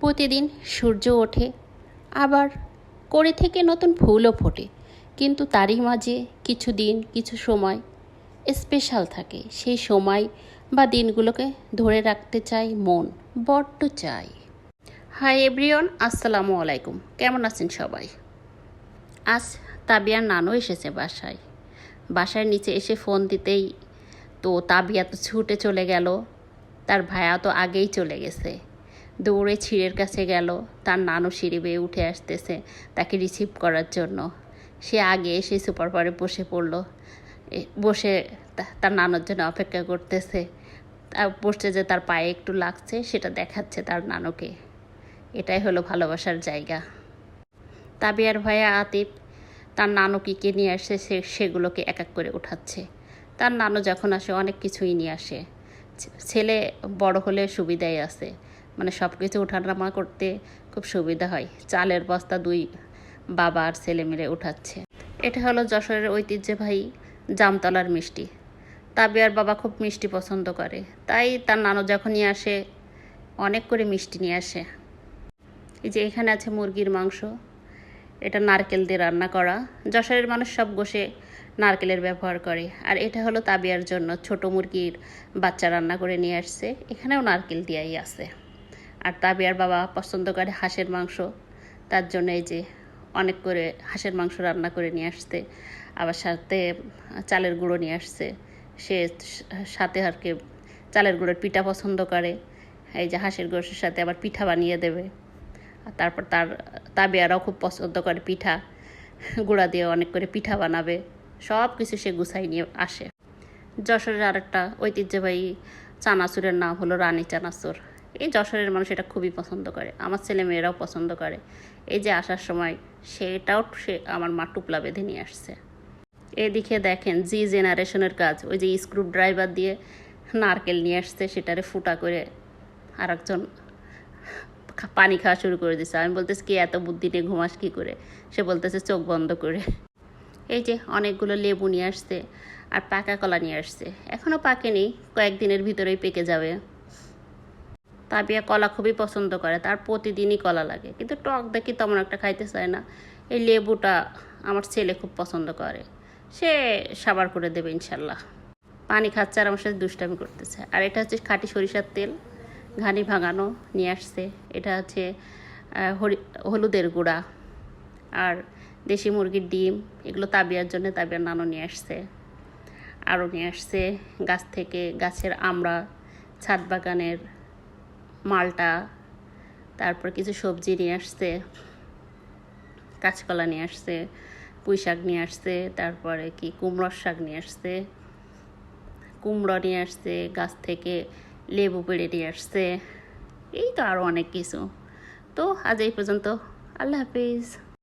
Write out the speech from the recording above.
প্রতিদিন সূর্য ওঠে, আবার কড়ি থেকে নতুন ফুলও ফোটে, কিন্তু তারই মাঝে কিছু দিন কিছু সময় স্পেশাল থাকে। সেই সময় বা দিনগুলোকে ধরে রাখতে চাই মন, বড্ড চাই। হাই এভরিওয়ান, আসসালামু আলাইকুম। কেমন আছেন সবাই? আজ তাবিয়ার নানু এসেছে বাসার নিচে এসে ফোন দিতেই তো তাবিয়া তো ছুটে চলে গেল। তার ভাইয়া তো আগেই চলে গেছে, দৌড়ে ছিঁড়ের কাছে গেল। তার নানু সিঁড়ি বেয়ে উঠে আসতেছে তাকে রিসিভ করার জন্য। সে আগে এসে সুপার পারে বসে পড়ল, বসে তার নানুর জন্য অপেক্ষা করতেছে। বসতে যে তার পায়ে একটু লাগছে সেটা দেখাচ্ছে তার নানুকে। এটাই হলো ভালোবাসার জায়গা। তাবিয়ার ভাইয়া আতিফ তার নানু কী নিয়ে আসে সেগুলোকে এক এক করে উঠাচ্ছে। তার নানু যখন আসে অনেক কিছুই নিয়ে আসে। ছেলে বড় হলে সুবিধাই আছে, মানে সব কিছু ওঠানামা করতে খুব সুবিধা হয়। চালের বস্তা 2 বাবা আর ছেলে মিলে উঠাচ্ছে। এটা হলো যশোরের ঐতিহ্যবাহী জামতলার মিষ্টি। তাবিয়ার বাবা খুব মিষ্টি পছন্দ করে, তাই তার নানু যখনই আসে অনেক করে মিষ্টি নিয়ে আসে। এই যে এখানে আছে মুরগির মাংস, এটা নারকেল দিয়ে রান্না করা। যশোরের মানুষ সব গোশে নারকেলের ব্যবহার করে। আর এটা হলো তাবিয়ার জন্য ছোট মুরগির বাচ্চা রান্না করে নিয়ে আসছে, এখানেও নারকেল দিয়াই আছে। আর তাবিয়ার বাবা পছন্দ করে হাঁসের মাংস, তার জন্য এই যে অনেক করে হাঁসের মাংস রান্না করে নিয়ে আসছে। আবার সাথে চালের গুঁড়ো নিয়ে আসছে। সে সাথে আর কি চালের গুঁড়োর পিঠা পছন্দ করে, এই যে হাঁসের গোশের সাথে আবার পিঠা বানিয়ে দেবে। আর তারপর তাবিয়ারাও খুব পছন্দ করে পিঠা, গুঁড়া দিয়ে অনেক করে পিঠা বানাবে। সব কিছু সে গুছাই নিয়ে আসে। যশোরের আরেকটা ঐতিহ্যবাহী চানাচুরের নাম হলো রানী চানাচুর। এই যশোরের মানুষ এটা খুবই পছন্দ করে, আমার ছেলে মেয়েরাও পছন্দ করে। এই যে আসার সময় সেটাও সে আমার মা টুপলা বেঁধে নিয়ে আসছে। এদিকে দেখেন জেনারেশনের কাজ, ওই যে স্ক্রু ড্রাইভার দিয়ে নারকেল নিয়ে আসছে, সেটারে ফুটা করে আরেকজন পানি খাওয়া শুরু করে দিচ্ছে। আমি বলতেছি কি এত বুদ্ধি নিয়ে ঘুমাস কী করে? সে বলতেছে চোখ বন্ধ করে। এই যে অনেকগুলো লেবু নিয়ে আসছে আর পাকা কলা নিয়ে আসছে, এখনও পাকেনি, কয়েকদিনের ভিতরেই পেকে যাবে। তাবিয়া কলা খুবই পছন্দ করে, তার প্রতিদিনই কলা লাগে, কিন্তু টক দেখি তেমন একটা খাইতে চায় না। এই লেবুটা আমার ছেলে খুব পছন্দ করে, সে সাবার করে দেবে ইনশাল্লাহ। পানি খাচ্ছে আর আমার সাথে দুষ্টামি করতেছে। আর এটা হচ্ছে খাঁটি সরিষার তেল, ঘানি ভাঙানো নিয়ে আসছে। এটা হচ্ছে হলুদের গুঁড়া আর দেশি মুরগির ডিম, এগুলো তাবিয়ার জন্য তাবিয়ার নানু নিয়ে আসছে। আরও নিয়ে আসছে গাছ থেকে গাছের আমড়া, ছাদ বাগানের মালটা, তারপর কিছু সবজি নিয়ে আসছে, কাঁচকলা নিয়ে আসছে, পুঁই শাক নিয়ে আসছে, তারপরে কি কুমড়োর শাক নিয়ে আসছে, কুমড়ো নিয়ে আসছে গাছ থেকে, লেবু পেড়ে নিয়ে আসছে। এই তো আরও অনেক কিছু। তো আজ এই পর্যন্ত, আল্লাহ হাফিজ।